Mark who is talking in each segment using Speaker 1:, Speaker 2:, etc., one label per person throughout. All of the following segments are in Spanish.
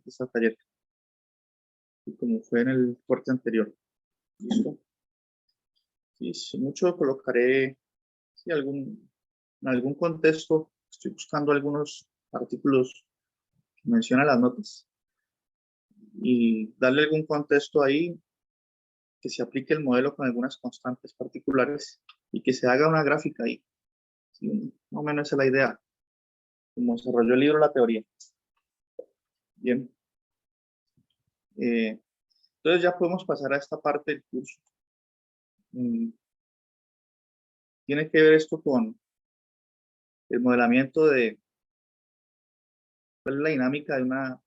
Speaker 1: esa tarea, como fue en el corte anterior. ¿Listo? Y si mucho colocaré si en algún contexto, estoy buscando algunos artículos que mencionan las notas y darle algún contexto ahí que se aplique el modelo con algunas constantes particulares y que se haga una gráfica ahí. Sí, más o menos esa es la idea, como desarrolló el libro La Teoría. Bien. Entonces ya podemos pasar a esta parte del curso. Tiene que ver esto con el modelamiento de cuál es la dinámica de una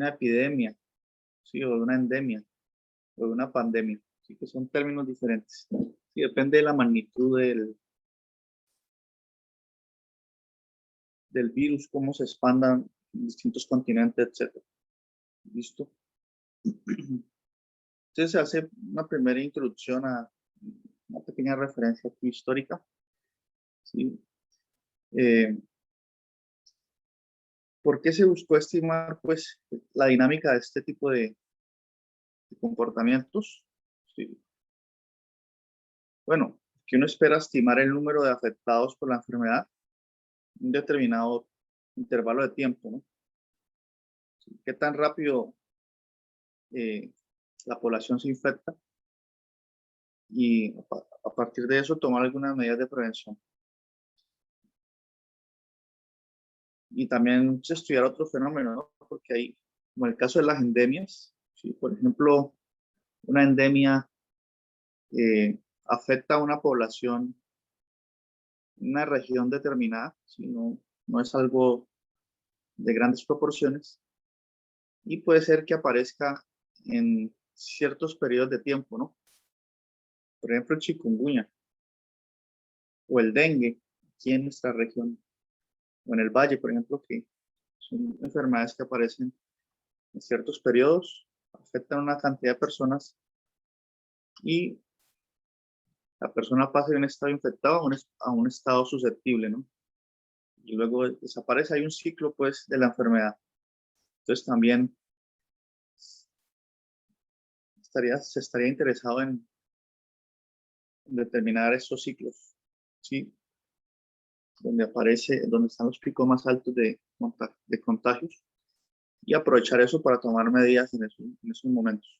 Speaker 1: epidemia, ¿sí? O de una endemia, o de una pandemia, ¿sí? Que son términos diferentes. Sí, depende de la magnitud del virus, cómo se expandan en distintos continentes, etc. ¿Listo? Entonces se hace una primera introducción a una pequeña referencia aquí histórica. ¿Sí? ¿Por qué se buscó estimar pues, la dinámica de este tipo de comportamientos? ¿Sí? Bueno, que uno espera estimar el número de afectados por la enfermedad en un determinado intervalo de tiempo, ¿no? ¿Sí? ¿Qué tan rápido la población se infecta? Y a partir de eso tomar algunas medidas de prevención. Y también estudiar otros fenómenos, ¿no? Porque hay, como el caso de las endemias, ¿sí? Por ejemplo, una endemia afecta a una población, una región determinada, ¿sí? No es algo de grandes proporciones y puede ser que aparezca en ciertos periodos de tiempo, ¿no? Por ejemplo, el chikungunya o el dengue aquí en nuestra región o en el valle, por ejemplo, que son enfermedades que aparecen en ciertos periodos, afectan a una cantidad de personas y la persona pasa de un estado infectado a un estado susceptible, ¿no? Y luego desaparece, hay un ciclo, pues, de la enfermedad. Entonces también se estaría interesado en determinar estos ciclos, ¿sí? Donde están los picos más altos de contagios y aprovechar eso para tomar medidas en esos momentos.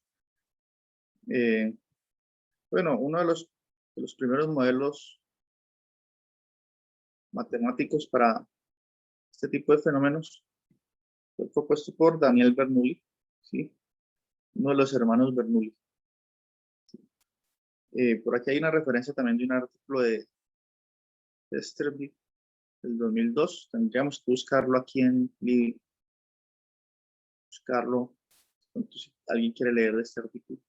Speaker 1: Bueno, uno de los primeros modelos matemáticos para este tipo de fenómenos fue propuesto por Daniel Bernoulli, ¿sí? Uno de los hermanos Bernoulli. Por aquí hay una referencia también de un artículo de Esterby del 2002. Tendríamos que buscarlo aquí en Libby. Buscarlo. Si alguien quiere leer de este artículo.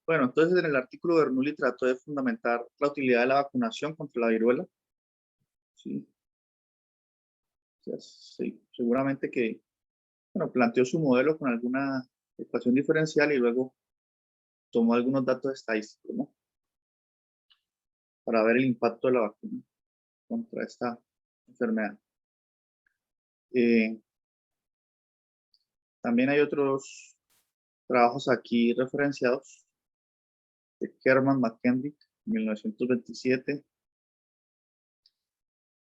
Speaker 1: Bueno, entonces en el artículo Bernoulli trató de fundamentar la utilidad de la vacunación contra la viruela. ¿Sí? O sea, sí, seguramente que, bueno, planteó su modelo con alguna ecuación diferencial y luego tomó algunos datos estadísticos, ¿no? Para ver el impacto de la vacuna contra esta enfermedad. También hay otros trabajos aquí referenciados de Kerman McKendrick, 1927,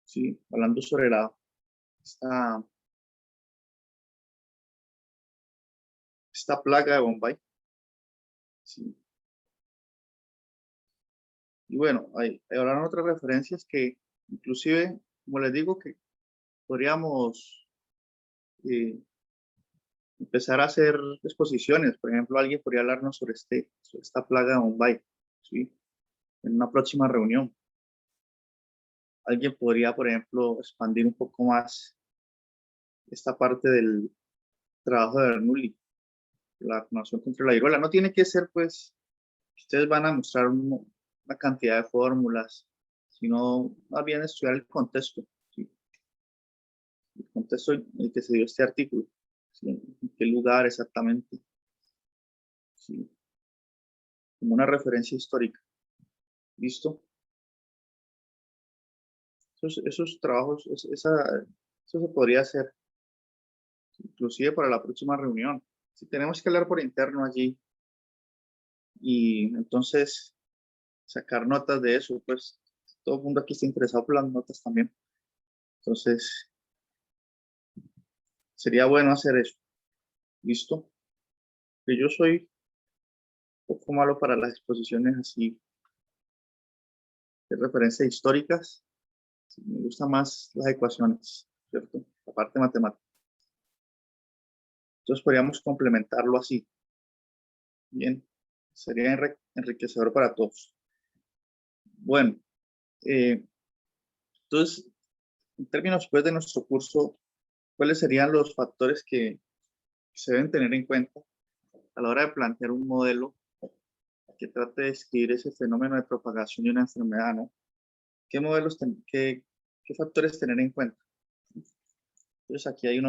Speaker 1: ¿sí? Hablando sobre esta plaga de Bombay. ¿Sí? Y bueno, habrán otras referencias que inclusive, como les digo, que podríamos empezar a hacer exposiciones. Por ejemplo, alguien podría hablarnos sobre esta plaga de Bombay, ¿sí? En una próxima reunión. Alguien podría, por ejemplo, expandir un poco más esta parte del trabajo de Bernoulli, la vacunación contra la viruela. No tiene que ser, pues, ustedes van a mostrar una cantidad de fórmulas, sino más bien estudiar el contexto, ¿sí? El contexto en el que se dio este artículo, ¿sí? En qué lugar exactamente, ¿sí? Como una referencia histórica. ¿Listo? Esos trabajos, Eso se podría hacer inclusive para la próxima reunión. Si tenemos que hablar por interno allí y entonces sacar notas de eso, pues todo el mundo aquí está interesado por las notas también. Entonces, sería bueno hacer eso. ¿Listo? Que yo soy un poco malo para las exposiciones así de referencias históricas. Me gustan más las ecuaciones, ¿cierto? La parte matemática. Entonces podríamos complementarlo así. Bien, sería enriquecedor para todos. Bueno, entonces, en términos pues, de nuestro curso, ¿cuáles serían los factores que se deben tener en cuenta a la hora de plantear un modelo que trate de describir ese fenómeno de propagación de una enfermedad, ¿no? ¿Qué modelos, qué factores tener en cuenta? Entonces aquí hay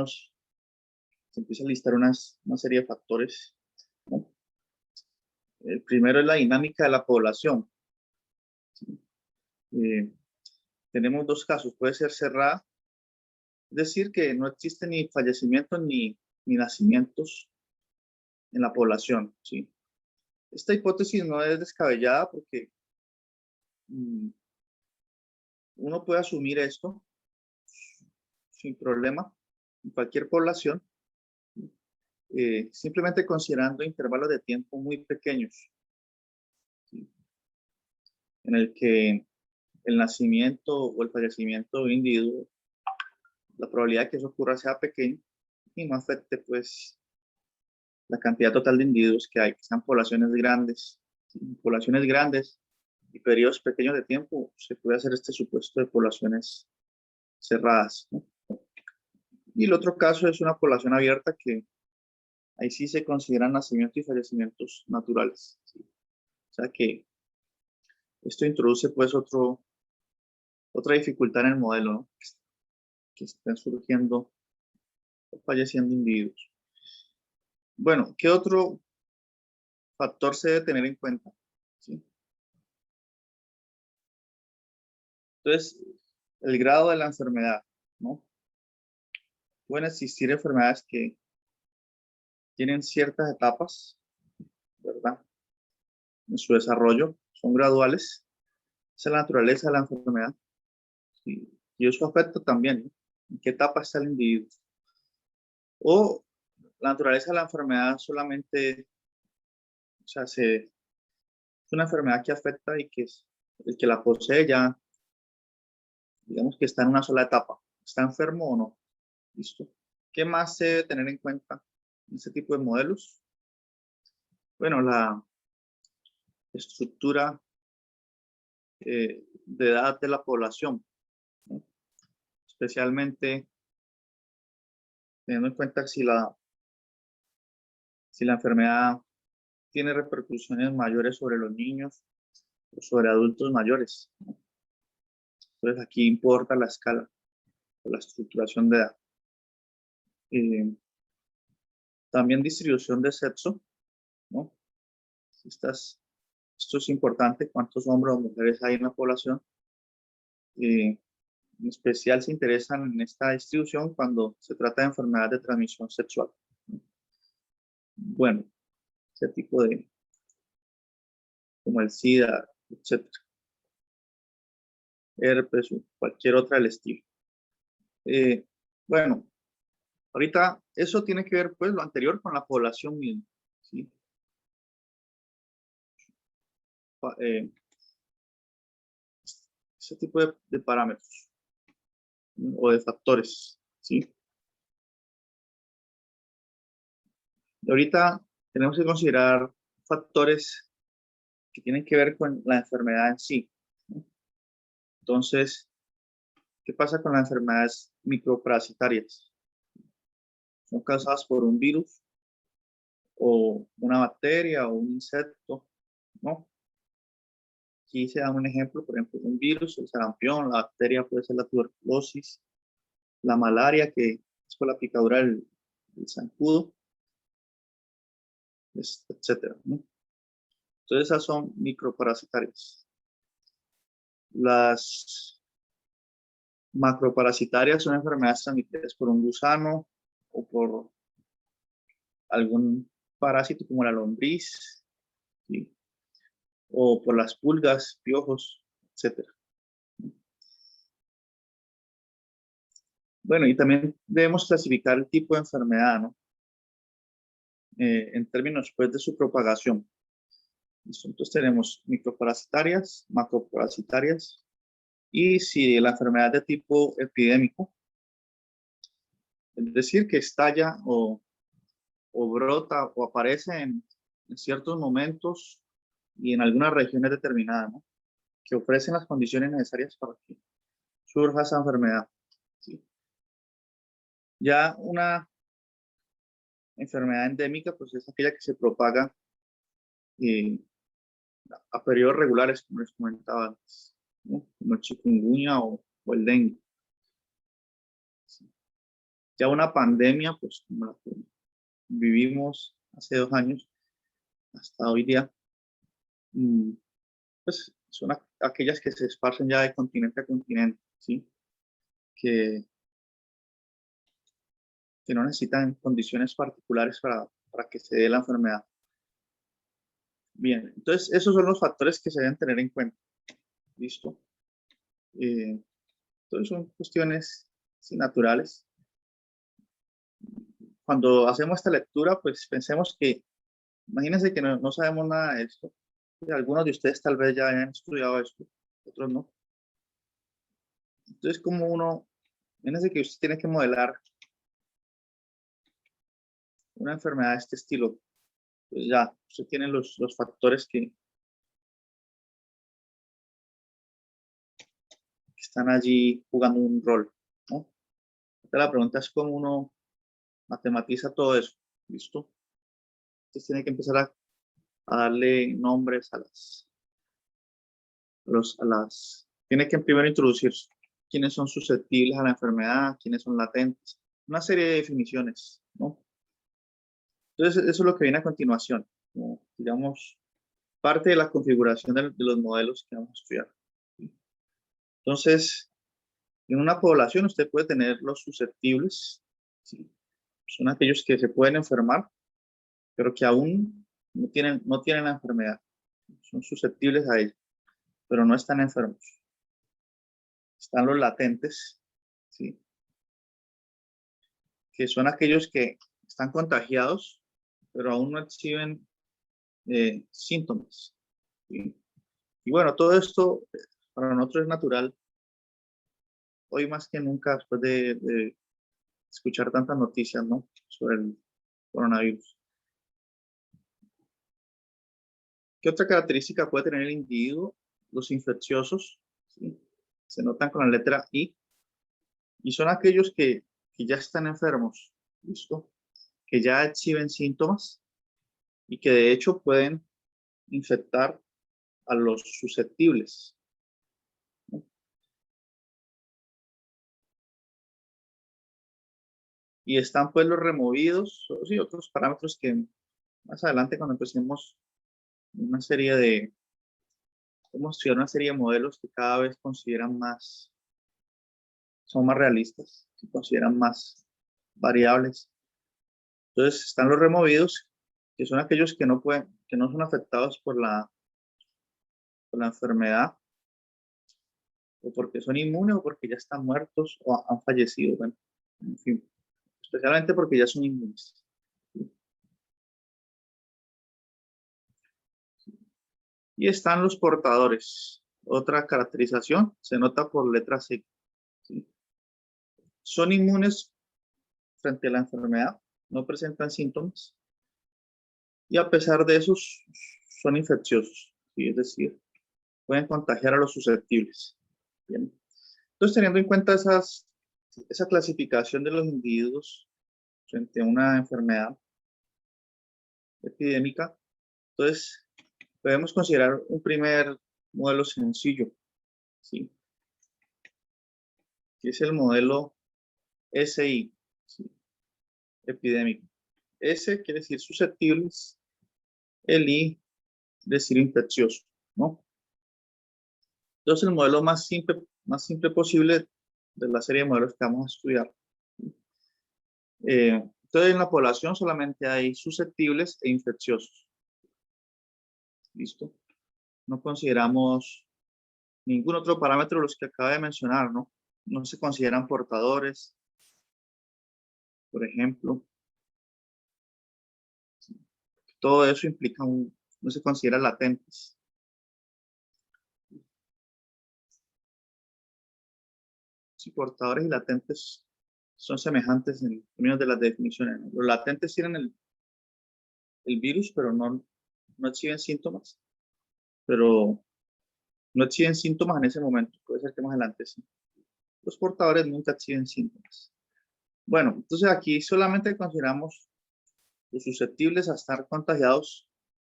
Speaker 1: se empieza a listar una serie de factores, ¿no? El primero es la dinámica de la población. Tenemos dos casos, puede ser cerrada, es decir, que no existe ni fallecimientos ni nacimientos en la población, ¿sí? Esta hipótesis no es descabellada porque uno puede asumir esto sin problema en cualquier población, simplemente considerando intervalos de tiempo muy pequeños, ¿sí? En el que el nacimiento o el fallecimiento de un individuo, la probabilidad de que eso ocurra sea pequeña y no afecte pues la cantidad total de individuos que hay, que sean poblaciones grandes. ¿Sí? Poblaciones grandes y periodos pequeños de tiempo, se puede hacer este supuesto de poblaciones cerradas, ¿no? Y el otro caso es una población abierta que ahí sí se consideran nacimientos y fallecimientos naturales, ¿sí? O sea que esto introduce pues otra dificultad en el modelo, ¿no? Que estén surgiendo o falleciendo individuos. Bueno, ¿qué otro factor se debe tener en cuenta? ¿Sí? Entonces, el grado de la enfermedad, ¿no? Pueden existir enfermedades que tienen ciertas etapas, ¿verdad? En su desarrollo, son graduales. Esa es la naturaleza de la enfermedad. Y eso afecta también, ¿no? ¿En qué etapa está el individuo? O la naturaleza de la enfermedad solamente, o sea, es una enfermedad que afecta y que el que la posee ya, digamos que está en una sola etapa. ¿Está enfermo o no? ¿Listo? ¿Qué más se debe tener en cuenta en este tipo de modelos? Bueno, la estructura de edad de la población, ¿no? Especialmente teniendo en cuenta si la enfermedad tiene repercusiones mayores sobre los niños o sobre adultos mayores, ¿no? Entonces aquí importa la escala o la estructuración de edad. También distribución de sexo, ¿no? Esto es importante, cuántos hombres o mujeres hay en la población. En especial se interesan en esta distribución cuando se trata de enfermedades de transmisión sexual. Bueno, ese tipo de, como el SIDA, etcétera, herpes o cualquier otra del estilo. Bueno, ahorita eso tiene que ver, pues, lo anterior con la población misma, ¿sí? Ese tipo de parámetros o de factores, ¿sí? Y ahorita tenemos que considerar factores que tienen que ver con la enfermedad en sí, ¿no? Entonces, ¿qué pasa con las enfermedades microparasitarias? Son causadas por un virus o una bacteria o un insecto, ¿no? Aquí se da un ejemplo, por ejemplo, un virus, el sarampión, la bacteria puede ser la tuberculosis, la malaria, que es por la picadura del zancudo, etcétera, ¿no? Entonces esas son microparasitarias. Las Macroparasitarias son enfermedades transmitidas por un gusano o por algún parásito como la lombriz, ¿sí? O por las pulgas, piojos, etc. Bueno, y también debemos clasificar el tipo de enfermedad, ¿no? En términos pues, de su propagación. Entonces tenemos microparasitarias, macroparasitarias, y si la enfermedad de tipo epidémico, es decir, que estalla o brota o aparece en ciertos momentos y en algunas regiones determinadas, ¿no? Que ofrecen las condiciones necesarias para que surja esa enfermedad, ¿sí? Ya una enfermedad endémica, pues es aquella que se propaga eh, a periodos regulares, como les comentaba antes, ¿no? Como el chikungunya o el dengue. ¿Sí? Ya una pandemia, pues como la que vivimos hace 2 años hasta hoy día, pues son aquellas que se esparcen ya de continente a continente, ¿sí? Que, que no necesitan condiciones particulares para que se dé la enfermedad. Bien, entonces esos son los factores que se deben tener en cuenta. ¿Listo? Entonces son cuestiones sí, naturales. Cuando hacemos esta lectura, pues pensemos que, imagínense que no sabemos nada de esto. Algunos de ustedes tal vez ya hayan estudiado esto, otros no. Entonces, como uno, imagínense que usted tiene que modelar una enfermedad de este estilo. Pues ya, usted tiene los factores que están allí jugando un rol, ¿no? Entonces, la pregunta es cómo uno matematiza todo eso. ¿Listo? Entonces tiene que empezar a darle nombres tiene que primero introducir quiénes son susceptibles a la enfermedad, quiénes son latentes, una serie de definiciones, ¿no? Entonces, eso es lo que viene a continuación, como, digamos, parte de la configuración de los modelos que vamos a estudiar. Entonces, en una población usted puede tener los susceptibles, ¿sí? Son aquellos que se pueden enfermar, pero que aún no tienen la enfermedad, son susceptibles a ella, pero no están enfermos. Están los latentes, ¿sí? Que son aquellos que están contagiados, pero aún no exhiben síntomas, ¿sí? Y bueno, todo esto para nosotros es natural, hoy más que nunca, después de escuchar tantas noticias, ¿no? Sobre el coronavirus. ¿Qué otra característica puede tener el individuo? Los infecciosos, ¿sí? Se notan con la letra I, y son aquellos que ya están enfermos, ¿listo? Que ya exhiben síntomas y que de hecho pueden infectar a los susceptibles, ¿no? Y están pues los removidos, sí, otros parámetros que más adelante cuando empecemos una serie de, vamos a estudiar una serie de modelos que cada vez consideran más, son más realistas, se consideran más variables. Entonces están los removidos, que son aquellos que que no son afectados por la enfermedad, o porque son inmunes, o porque ya están muertos, o han fallecido, bueno, en fin, especialmente porque ya son inmunes. Y están los portadores. Otra caracterización se nota por letra C, ¿sí? Son inmunes frente a la enfermedad, no presentan síntomas, y a pesar de eso son infecciosos, ¿sí? Es decir, pueden contagiar a los susceptibles. Bien. Entonces, teniendo en cuenta esa clasificación de los individuos frente a una enfermedad epidémica, entonces podemos considerar un primer modelo sencillo, ¿sí? Que es el modelo SI, ¿sí? Epidémico. S quiere decir susceptibles, el I decir infeccioso, ¿no? Entonces el modelo más simple posible de la serie de modelos que vamos a estudiar. Entonces, en la población solamente hay susceptibles e infecciosos. ¿Listo? No consideramos ningún otro parámetro de los que acabo de mencionar, ¿no? No se consideran portadores, por ejemplo. Todo eso implica no se considera latentes. Si portadores y latentes son semejantes en términos de las definiciones, ¿no? Los latentes tienen el virus, pero no exhiben síntomas. Pero no exhiben síntomas en ese momento. Puede ser que más adelante sí. Los portadores nunca exhiben síntomas. Bueno, entonces aquí solamente consideramos los susceptibles a estar contagiados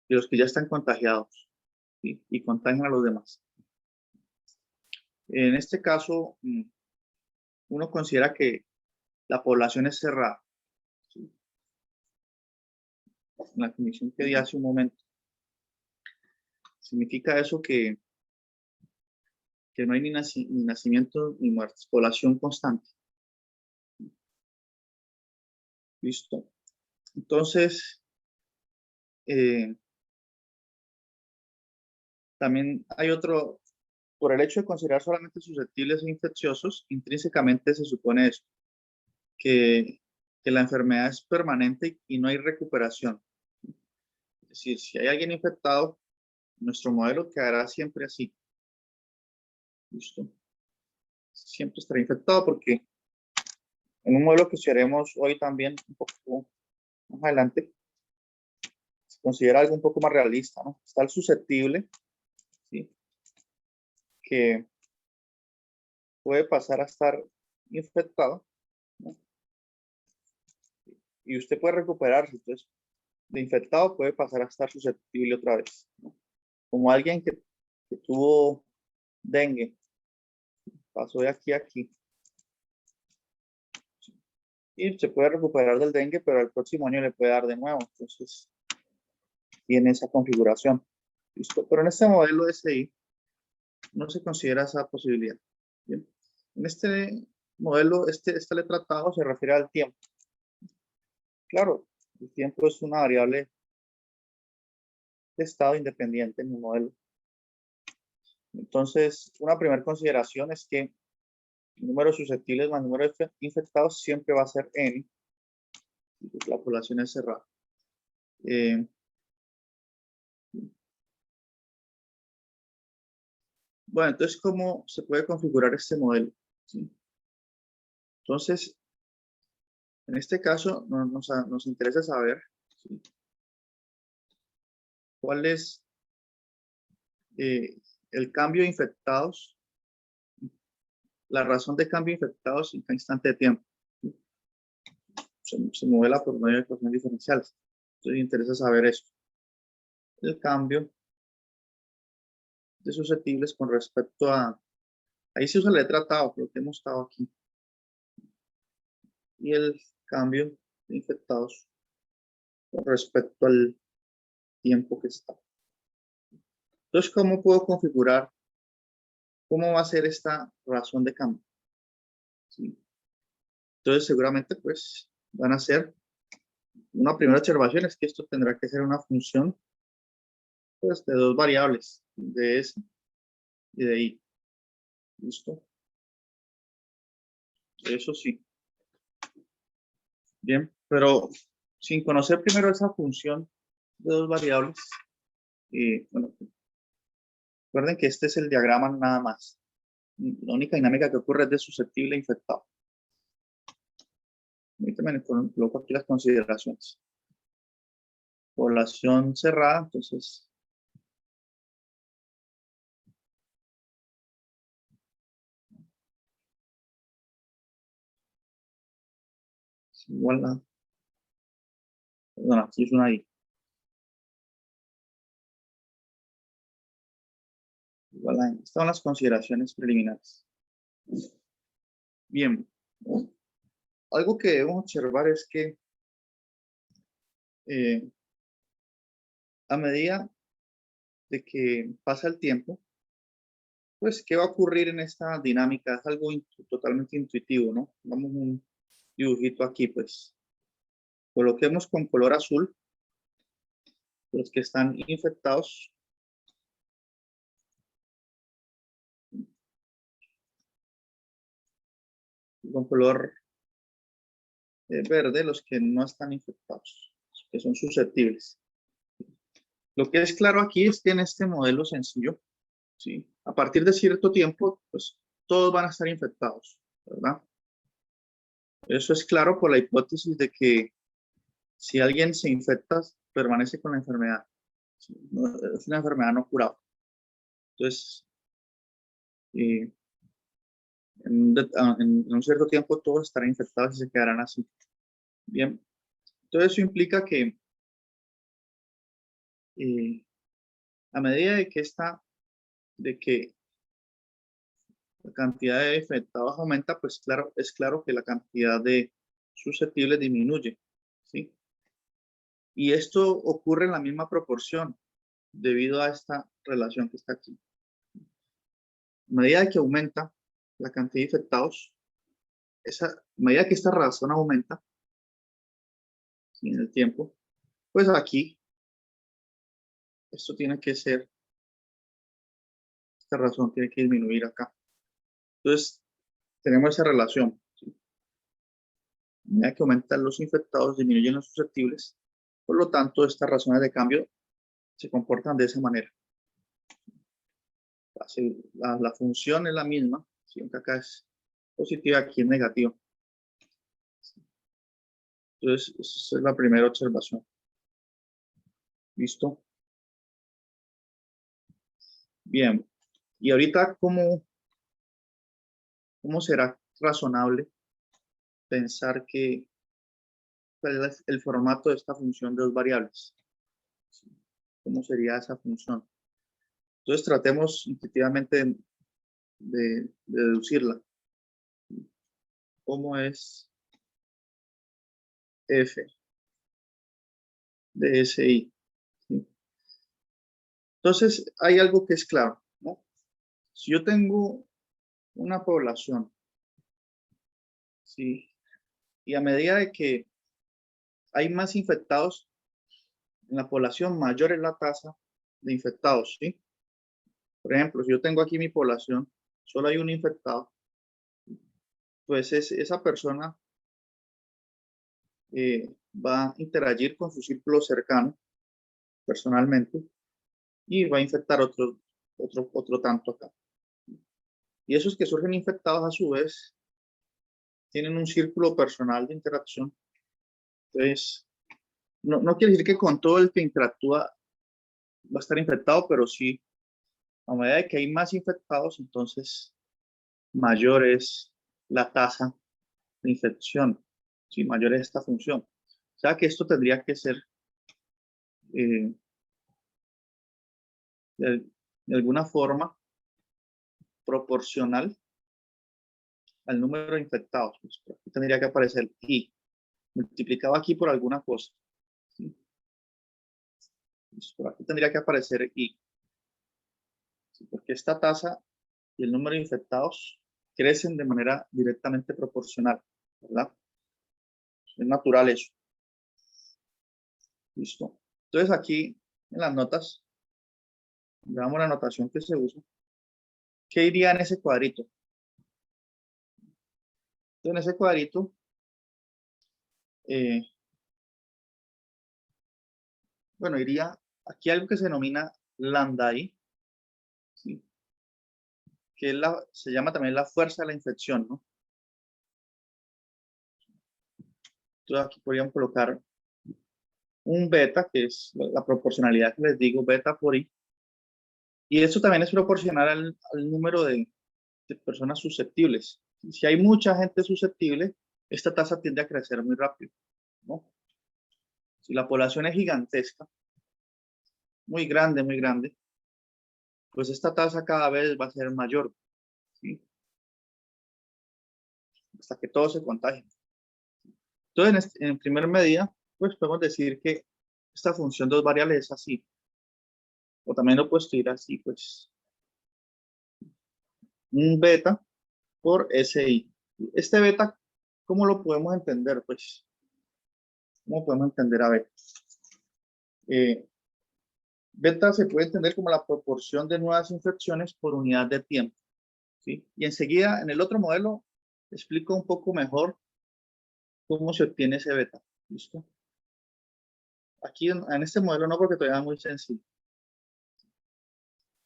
Speaker 1: y los que ya están contagiados, ¿sí? Y contagian a los demás. En este caso, uno considera que la población es cerrada, ¿sí? La definición que di hace un momento. Significa eso que no hay ni nacimiento ni muertes, población constante. ¿Listo? Entonces, también hay otro, por el hecho de considerar solamente susceptibles e infecciosos, intrínsecamente se supone eso, que la enfermedad es permanente y no hay recuperación. Es decir, si hay alguien infectado, nuestro modelo quedará siempre así. ¿Listo? Siempre estará infectado porque en un modelo que estudiaremos hoy también, un poco más adelante, se considera algo un poco más realista, ¿no? Está el susceptible, ¿sí? Que puede pasar a estar infectado, ¿no? Y usted puede recuperarse. Entonces, de infectado puede pasar a estar susceptible otra vez, ¿no? Como alguien que tuvo dengue, pasó de aquí a aquí. Y se puede recuperar del dengue, pero el próximo año le puede dar de nuevo. Entonces, tiene esa configuración. ¿Listo? Pero en este modelo de SI no se considera esa posibilidad. ¿Bien? En este modelo, esta letra TAO se refiere al tiempo. Claro, el tiempo es una variable de estado independiente en mi modelo. Entonces, una primera consideración es que el número de susceptibles más el número de infectados siempre va a ser n. La población es cerrada. Bueno, entonces, ¿cómo se puede configurar este modelo? ¿Sí? Entonces, en este caso, nos interesa saber, ¿sí?, cuál es el cambio de infectados, la razón de cambio de infectados en cada instante de tiempo. ¿Sí? Se modela por medio de ecuaciones diferenciales. Entonces, interesa saber esto. El cambio de susceptibles con respecto a, ahí se usa la letra TAO, lo que hemos estado aquí. Y el cambio de infectados con respecto al tiempo que está. Entonces, ¿cómo puedo configurar? ¿Cómo va a ser esta razón de cambio? ¿Sí? Entonces, seguramente, pues, van a ser, una primera observación es que esto tendrá que ser una función, pues, de dos variables, de S y de I. ¿Listo? Eso sí. Bien, pero sin conocer primero esa función de dos variables, bueno, recuerden que este es el diagrama nada más. La única dinámica que ocurre es de susceptible e infectado. Permítanme, coloco aquí las consideraciones. Población cerrada, entonces es igual a, perdón, aquí es una I. Igual a, estas son las consideraciones preliminares. Bien, algo que debemos observar es que a medida de que pasa el tiempo, pues, ¿qué va a ocurrir en esta dinámica? Es algo totalmente intuitivo, ¿no? Vamos un dibujito aquí, pues. Coloquemos con color azul los que están infectados. Con color verde los que no están infectados, los que son susceptibles. Lo que es claro aquí es que en este modelo sencillo, ¿sí? A partir de cierto tiempo, pues todos van a estar infectados, ¿verdad? Eso es claro por la hipótesis de que si alguien se infecta, permanece con la enfermedad. ¿Sí? Es una enfermedad no curable. Entonces, en un cierto tiempo todos estarán infectados y se quedarán así. Bien, entonces eso implica que a medida de que la cantidad de infectados aumenta, pues claro, es claro que la cantidad de susceptibles disminuye, ¿sí? Y esto ocurre en la misma proporción debido a esta relación que está aquí. A medida que aumenta la cantidad de infectados, a medida que esta razón aumenta, ¿sí? En el tiempo, pues aquí, esto tiene que ser, esta razón tiene que disminuir acá. Entonces, tenemos esa relación, ¿sí? A medida que aumentan los infectados, disminuyen los susceptibles. Por lo tanto, estas razones de cambio se comportan de esa manera. La función es la misma, siempre acá es positiva, aquí es negativa. Entonces, esa es la primera observación. ¿Listo? Bien. Y ahorita, ¿cómo será razonable pensar cuál es el formato de esta función de dos variables? ¿Cómo sería esa función? Entonces, tratemos intuitivamente de deducirla. ¿Cómo es f de SI? ¿Sí? Entonces, hay algo que es claro, ¿no? Si yo tengo una población, ¿sí? Y a medida de que hay más infectados en la población, mayor es la tasa de infectados, ¿sí? Por ejemplo, si yo tengo aquí mi población, solo hay un infectado, pues esa persona va a interagir con su círculo cercano personalmente y va a infectar otro tanto acá. Y esos que surgen infectados a su vez tienen un círculo personal de interacción. Entonces, no quiere decir que con todo el que interactúa va a estar infectado, pero sí, a medida de que hay más infectados, entonces mayor es la tasa de infección, ¿sí? Mayor es esta función. O sea que esto tendría que ser eh, de alguna forma proporcional al número de infectados. Pues, aquí tendría que aparecer I, multiplicado aquí por alguna cosa, ¿sí? Pues, por aquí tendría que aparecer I, ¿sí? Porque esta tasa y el número de infectados crecen de manera directamente proporcional, ¿verdad? Es natural eso. Listo. Entonces aquí en las notas, veamos la notación que se usa. ¿Qué iría en ese cuadrito? Entonces, en ese cuadrito, bueno, iría aquí algo que se denomina lambda I, ¿sí? Que se llama también la fuerza de la infección, ¿no? Entonces aquí podríamos colocar un beta, que es la proporcionalidad que les digo, beta por I. Y eso también es proporcional al número de personas susceptibles. Si hay mucha gente susceptible, esta tasa tiende a crecer muy rápido, ¿no? Si la población es gigantesca, muy grande, pues esta tasa cada vez va a ser mayor, ¿sí? Hasta que todos se contagien. Entonces, en primer medida, pues podemos decir que esta función de dos variables es así. O también lo puedo escribir así, pues. un beta por SI. Este beta, ¿cómo lo podemos entender? Pues, ¿cómo podemos entender? A ver, beta se puede entender como la proporción de nuevas infecciones por unidad de tiempo, ¿sí? Y enseguida, en el otro modelo, explico un poco mejor cómo se obtiene ese beta. ¿Listo? Aquí en este modelo no, porque todavía es muy sencillo.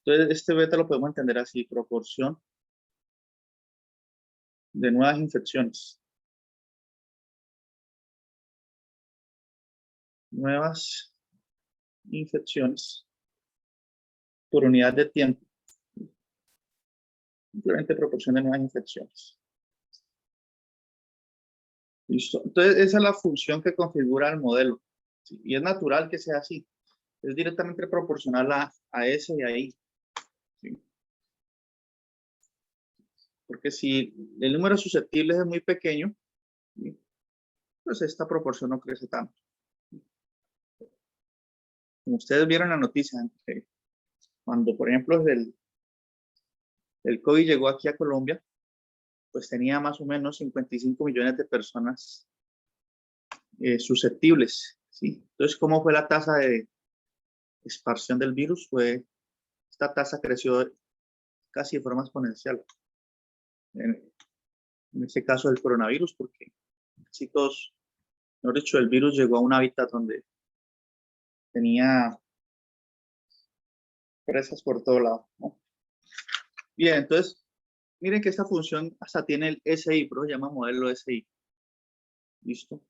Speaker 1: Entonces, este beta lo podemos entender así, proporción de nuevas infecciones. Nuevas infecciones por unidad de tiempo. Simplemente proporción de nuevas infecciones. ¿Listo? Entonces, esa es la función que configura el modelo. ¿Sí? Y es natural que sea así. Es directamente proporcional a ese y ahí. ¿Sí? Porque si el número de susceptibles es muy pequeño, ¿sí? Pues esta proporción no crece tanto. Como ustedes vieron en la noticia, cuando, por ejemplo, el COVID llegó aquí a Colombia, pues tenía más o menos 55 millones de personas susceptibles. ¿Sí? Entonces, ¿cómo fue la tasa de expansión del virus? Esta tasa creció casi de forma exponencial. En este caso, el coronavirus, porque casi todos, mejor dicho, el virus llegó a un hábitat donde tenía presas por todo lado, ¿no? Bien, entonces, miren que esta función hasta tiene el SI, pero se llama modelo SI. ¿Listo?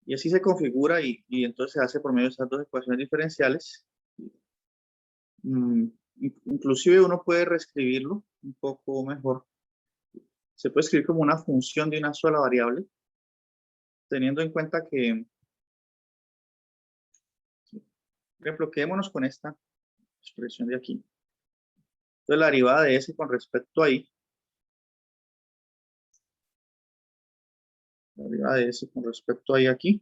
Speaker 1: Y así se configura y entonces se hace por medio de estas dos ecuaciones diferenciales. Inclusive uno puede reescribirlo un poco mejor. Se puede escribir como una función de una sola variable, teniendo en cuenta que, por ejemplo, quedémonos con esta expresión de aquí. Entonces la derivada de S con respecto a I, la derivada de S con respecto a I aquí,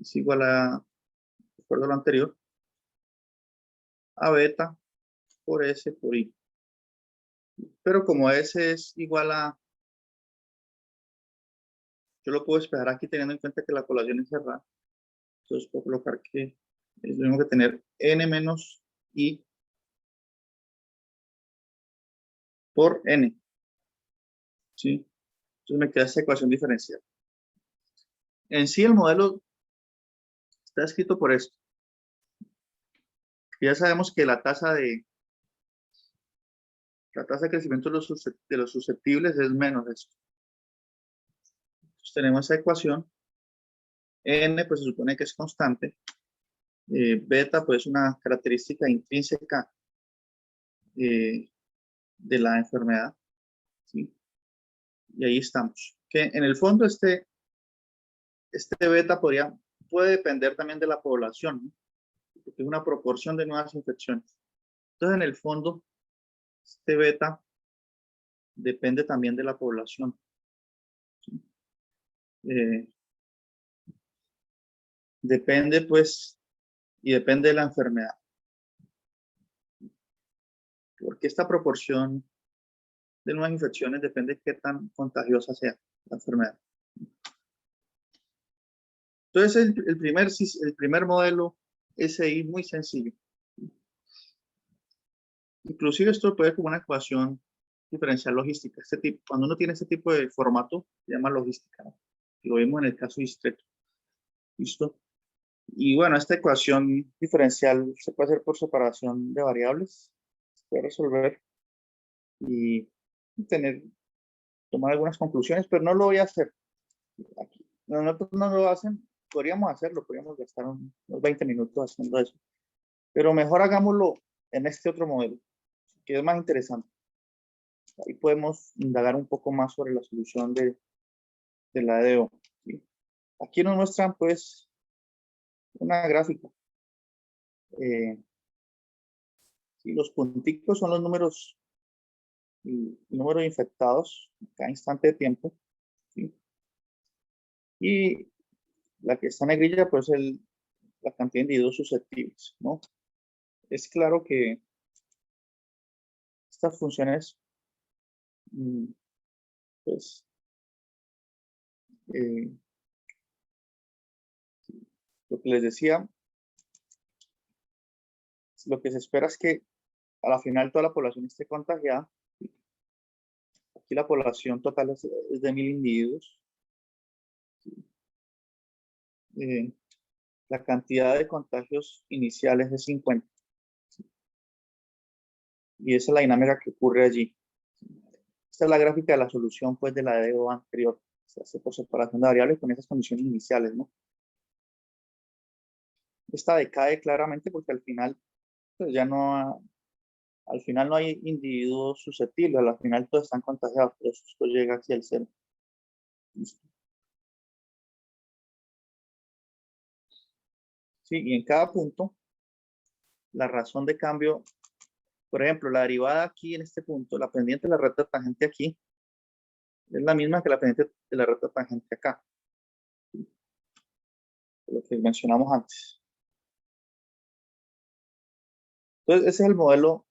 Speaker 1: es igual a, de acuerdo a lo anterior, a beta por S por I. Pero como S es igual a, yo lo puedo despejar aquí teniendo en cuenta que la población es cerrada. Entonces puedo colocar que es lo mismo que tener N menos I por N. ¿Sí? Entonces me queda esta ecuación diferencial. En sí el modelo está escrito por esto. Ya sabemos que la tasa de crecimiento de los susceptibles es menos esto. Entonces tenemos esa ecuación. N pues se supone que es constante. Beta pues es una característica intrínseca de la enfermedad. ¿Sí? Y ahí estamos. Que en el fondo este beta puede depender también de la población, ¿no? Porque es una proporción de nuevas infecciones. Entonces, en el fondo, este beta depende también de la población. ¿Sí? Depende, pues, y depende de la enfermedad. Porque esta proporción de nuevas infecciones depende de qué tan contagiosa sea la enfermedad. Entonces, el primer modelo SI muy sencillo. Inclusive esto puede ser como una ecuación diferencial logística. Cuando uno tiene este tipo de formato, se llama logística, ¿no? Lo vimos en el caso discreto. ¿Listo? Y bueno, esta ecuación diferencial se puede hacer por separación de variables. Se puede resolver y tomar algunas conclusiones, pero no lo voy a hacer aquí. Nosotros no lo hacen, podríamos hacerlo, podríamos gastar unos 20 minutos haciendo eso. Pero mejor hagámoslo en este otro modelo, que es más interesante. Ahí podemos indagar un poco más sobre la solución de la EDO. ¿Sí? Aquí nos muestran pues una gráfica. ¿Sí? Los punticos son los números, el número de infectados en cada instante de tiempo. ¿Sí? Y la que está en negrilla pues la cantidad de individuos susceptibles, ¿no? Es claro que estas funciones, pues, lo que les decía, lo que se espera es que a la final toda la población esté contagiada. Aquí la población total es de 1000 individuos. La cantidad de contagios iniciales es 50. Y esa es la dinámica que ocurre allí. Esta es la gráfica de la solución, pues, de la DO anterior. Se hace por separación de variables con esas condiciones iniciales, ¿no? Esta decae claramente porque al final, pues, ya no, al final no hay individuos susceptibles, al final todos están contagiados, por eso esto llega aquí al cero. ¿Listo? Sí, y en cada punto, la razón de cambio, por ejemplo, la derivada aquí en este punto, la pendiente de la recta tangente aquí, es la misma que la pendiente de la recta tangente acá. Lo que mencionamos antes. Entonces, ese es el modelo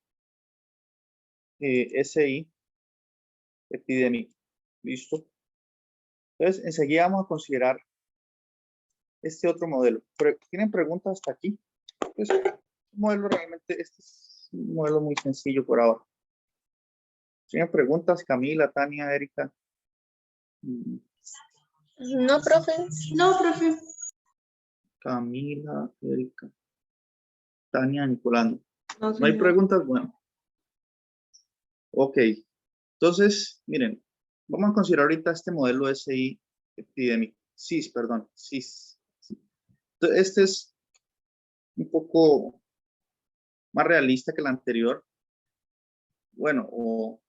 Speaker 1: SI epidémico. ¿Listo? Entonces, enseguida vamos a considerar este otro modelo. ¿Tienen preguntas hasta aquí? Pues, modelo realmente, este es un modelo muy sencillo por ahora. ¿Tienen preguntas? Camila, Tania, Erika.
Speaker 2: No, profe.
Speaker 3: No, profe.
Speaker 1: Camila, Erika, Tania, Nicolás.
Speaker 3: No,
Speaker 1: ¿No hay preguntas? Bueno. Ok. Entonces, miren, vamos a considerar ahorita este modelo SI epidémico. CIS, perdón. CIS. Entonces, este es un poco más realista que el anterior. Bueno, o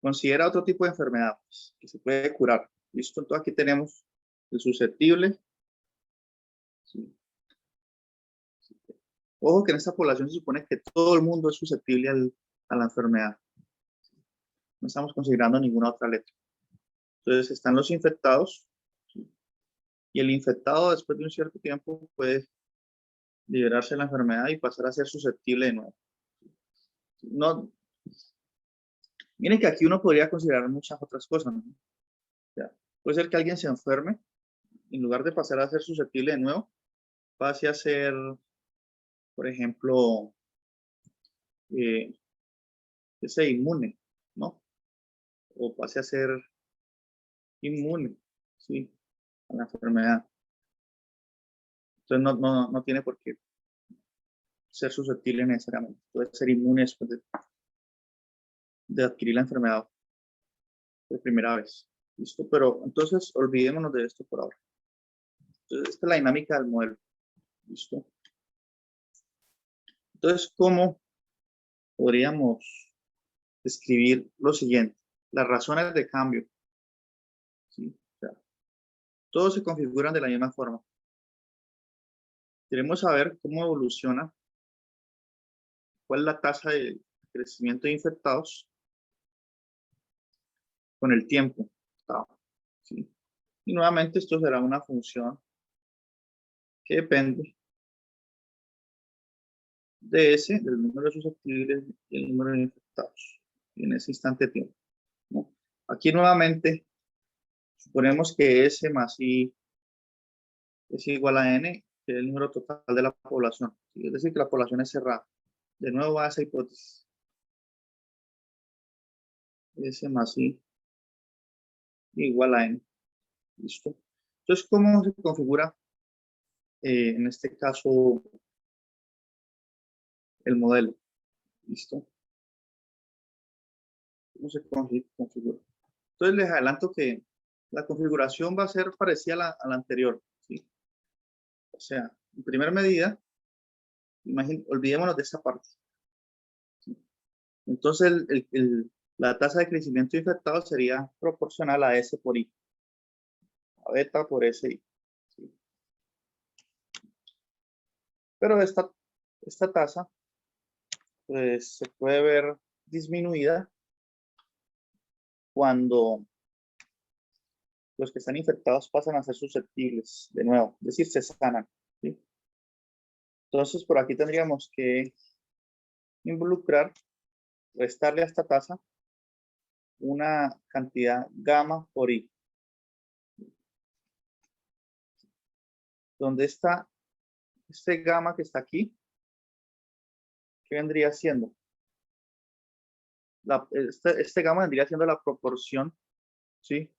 Speaker 1: considera otro tipo de enfermedad pues, que se puede curar. ¿Listo? Entonces aquí tenemos el susceptible. Sí. Ojo que en esta población se supone que todo el mundo es susceptible a la enfermedad. No estamos considerando ninguna otra letra. Entonces están los infectados. ¿Sí? Y el infectado después de un cierto tiempo puede liberarse de la enfermedad y pasar a ser susceptible de nuevo. No, miren que aquí uno podría considerar muchas otras cosas, ¿no? O sea, puede ser que alguien se enferme, en lugar de pasar a ser susceptible de nuevo, pase a ser, por ejemplo, inmune, ¿no? O pase a ser inmune, ¿sí? A la enfermedad. Entonces no tiene por qué ser susceptible necesariamente. Puede ser inmune después de adquirir la enfermedad por primera vez. ¿Listo? Pero entonces olvidémonos de esto por ahora. Entonces, esta es la dinámica del modelo. ¿Listo? Entonces, ¿cómo podríamos describir lo siguiente? Las razones de cambio. ¿Sí? O sea, todos se configuran de la misma forma. Queremos saber cómo evoluciona, cuál es la tasa de crecimiento de infectados con el tiempo. ¿Sí? Y nuevamente esto será una función que depende de del número de susceptibles y el número de infectados en ese instante de tiempo, ¿no? Aquí nuevamente suponemos que S más I es igual a N, que es el número total de la población. ¿Sí? Es decir, que la población es cerrada. De nuevo a esa hipótesis. S más I igual a N. ¿Listo? Entonces, ¿cómo se configura en este caso el modelo? ¿Listo? ¿Cómo se configura? Entonces les adelanto que la configuración va a ser parecida a la anterior. ¿Sí? O sea, en primera medida, olvidémonos de esta parte. ¿Sí? Entonces la tasa de crecimiento de infectados sería proporcional a S por I. A beta por SI. ¿Sí? Pero esta tasa pues, se puede ver disminuida cuando los que están infectados pasan a ser susceptibles de nuevo, es decir, se sanan. ¿Sí? Entonces, por aquí tendríamos que involucrar restarle a esta tasa una cantidad gamma por I. ¿Dónde está este gamma que está aquí? ¿Qué vendría siendo? Este gamma vendría siendo la proporción, ¿sí?,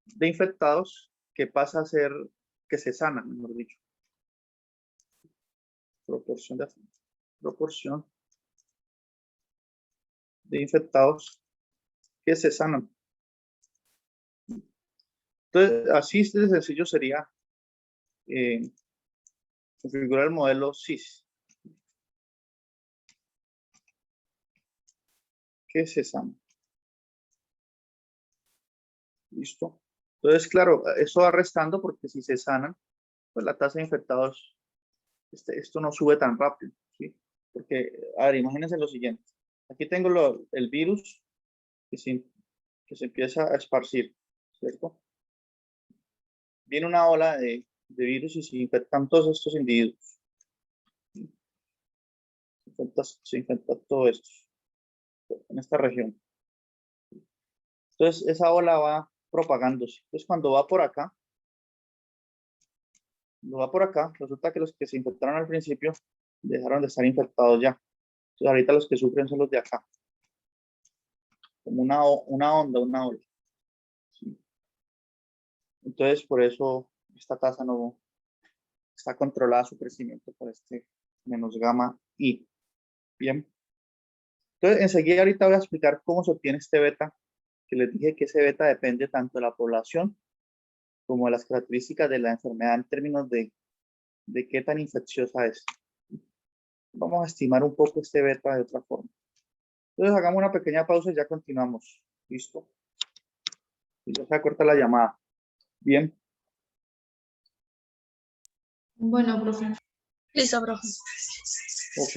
Speaker 1: de infectados que pasa a ser, que se sanan, mejor dicho. Proporción de infectados que se sanan. Entonces, así de sencillo sería configurar el modelo SIS. Que se sanan. ¿Listo? Entonces, claro, eso va restando porque si se sanan, pues la tasa de infectados, esto no sube tan rápido, ¿sí? Porque, a ver, imagínense lo siguiente. Aquí tengo el virus que se empieza a esparcir, ¿cierto? Viene una ola de virus y se infectan todos estos individuos. Se infecta todo esto en esta región. Entonces, esa ola va propagándose. Entonces, cuando va por acá, resulta que los que se infectaron al principio dejaron de estar infectados ya. Entonces, ahorita los que sufren son los de acá. Como una onda, una ola. ¿Sí? Entonces, por eso esta tasa no está controlada su crecimiento por este menos gamma I. Bien. Entonces, enseguida ahorita voy a explicar cómo se obtiene este beta, que les dije que ese beta depende tanto de la población como de las características de la enfermedad en términos de qué tan infecciosa es. Vamos a estimar un poco este beta de otra forma. Entonces, hagamos una pequeña pausa y ya continuamos. ¿Listo? Y ya se corta la llamada. Bien.
Speaker 2: Bueno, profe.
Speaker 3: Listo, profe.
Speaker 1: Ok.